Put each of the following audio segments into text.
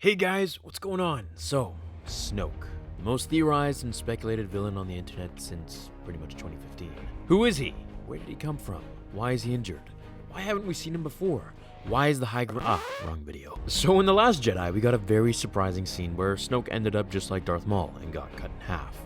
Hey guys, what's going on? So, Snoke, the most theorized and speculated villain on the internet since pretty much 2015. Who is he? Where did he come from? Why is he injured? Why haven't we seen him before? Why is the high ground? Wrong video. So in The Last Jedi, we got a very surprising scene where Snoke ended up just like Darth Maul and got cut in half.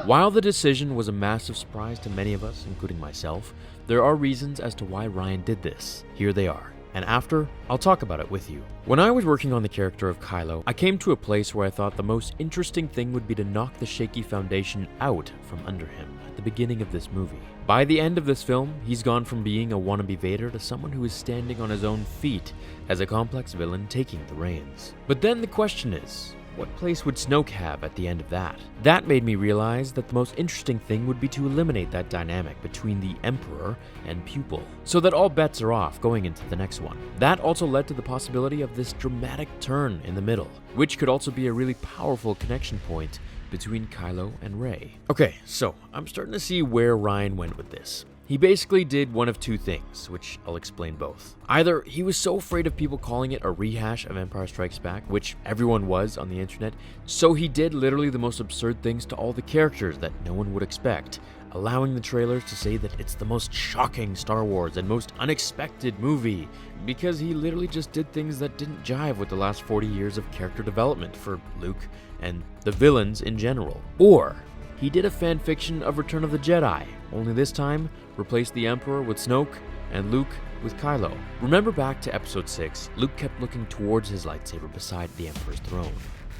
While the decision was a massive surprise to many of us, including myself, there are reasons as to why Rian did this. Here they are. And after, I'll talk about it with you. When I was working on the character of Kylo, I came to a place where I thought the most interesting thing would be to knock the shaky foundation out from under him at the beginning of this movie. By the end of this film, he's gone from being a wannabe Vader to someone who is standing on his own feet as a complex villain taking the reins. But then the question is, what place would Snoke have at the end of that? That made me realize that the most interesting thing would be to eliminate that dynamic between the Emperor and pupil, so that all bets are off going into the next one. That also led to the possibility of this dramatic turn in the middle, which could also be a really powerful connection point between Kylo and Rey. Okay, so I'm starting to see where Rian went with this. He basically did one of two things, which I'll explain both. Either he was so afraid of people calling it a rehash of Empire Strikes Back, which everyone was on the internet, so he did literally the most absurd things to all the characters that no one would expect, allowing the trailers to say that it's the most shocking Star Wars and most unexpected movie, because he literally just did things that didn't jive with the last 40 years of character development for Luke and the villains in general. Or he did a fan fiction of Return of the Jedi, only this time replaced the Emperor with Snoke and Luke with Kylo. Remember back to episode 6, Luke kept looking towards his lightsaber beside the Emperor's throne.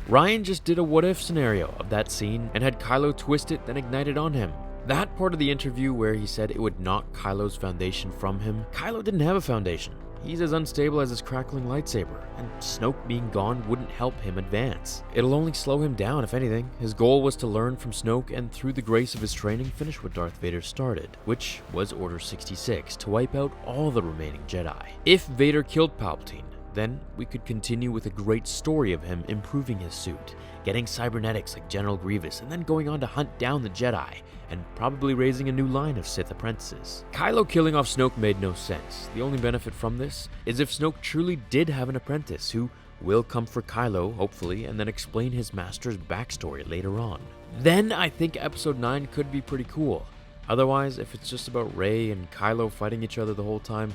Rian just did a what-if scenario of that scene and had Kylo twist it then ignite it on him. That part of the interview where he said it would knock Kylo's foundation from him, Kylo didn't have a foundation. He's as unstable as his crackling lightsaber, and Snoke being gone wouldn't help him advance. It'll only slow him down, if anything. His goal was to learn from Snoke and through the grace of his training finish what Darth Vader started, which was Order 66, to wipe out all the remaining Jedi. If Vader killed Palpatine, then we could continue with a great story of him improving his suit, getting cybernetics like General Grievous, and then going on to hunt down the Jedi, and probably raising a new line of Sith apprentices. Kylo killing off Snoke made no sense. The only benefit from this is if Snoke truly did have an apprentice who will come for Kylo, hopefully, and then explain his master's backstory later on. Then I think episode 9 could be pretty cool. Otherwise, if it's just about Rey and Kylo fighting each other the whole time,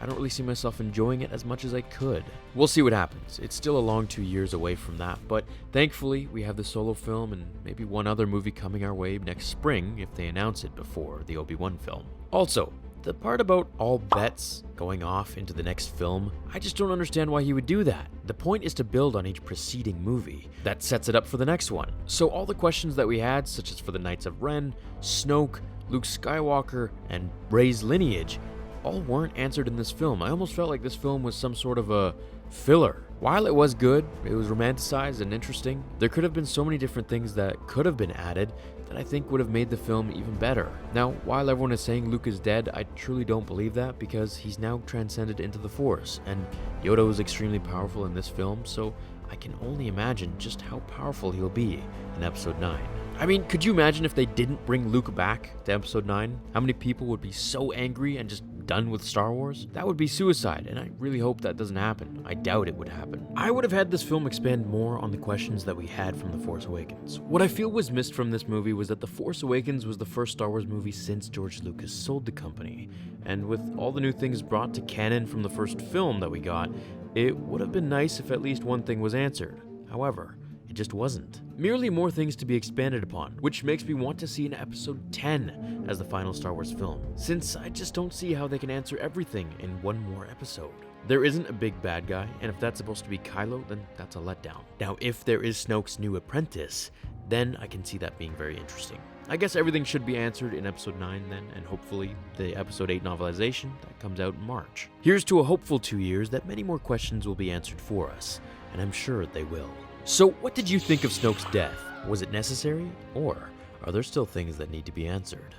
I don't really see myself enjoying it as much as I could. We'll see what happens. It's still a long 2 years away from that, but thankfully we have the Solo film and maybe one other movie coming our way next spring if they announce it before the Obi-Wan film. Also, the part about all bets going off into the next film, I just don't understand why he would do that. The point is to build on each preceding movie. That sets it up for the next one. So all the questions that we had, such as for the Knights of Ren, Snoke, Luke Skywalker, and Rey's lineage, all weren't answered in this film. I almost felt like this film was some sort of a filler. While it was good, it was romanticized and interesting, there could have been so many different things that could have been added that I think would have made the film even better. Now, while everyone is saying Luke is dead, I truly don't believe that because he's now transcended into the Force, and Yoda was extremely powerful in this film, so I can only imagine just how powerful he'll be in Episode 9. I mean, could you imagine if they didn't bring Luke back to Episode 9? How many people would be so angry and just done with Star Wars? That would be suicide, and I really hope that doesn't happen. I doubt it would happen. I would have had this film expand more on the questions that we had from The Force Awakens. What I feel was missed from this movie was that The Force Awakens was the first Star Wars movie since George Lucas sold the company, and with all the new things brought to canon from the first film that we got, it would have been nice if at least one thing was answered. However, it just wasn't. Merely more things to be expanded upon, which makes me want to see an episode 10 as the final Star Wars film, since I just don't see how they can answer everything in one more episode. There isn't a big bad guy, and if that's supposed to be Kylo, then that's a letdown. Now, if there is Snoke's new apprentice, then I can see that being very interesting. I guess everything should be answered in episode 9 then, and hopefully the episode 8 novelization that comes out in March. Here's to a hopeful 2 years that many more questions will be answered for us, and I'm sure they will. So what did you think of Snoke's death? Was it necessary, or are there still things that need to be answered?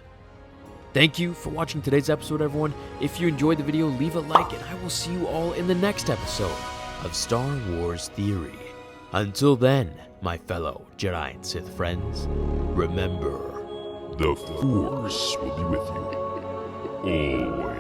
Thank you for watching today's episode, everyone. If you enjoyed the video, leave a like, and I will see you all in the next episode of Star Wars Theory. Until then, my fellow Jedi and Sith friends, remember, the Force will be with you always.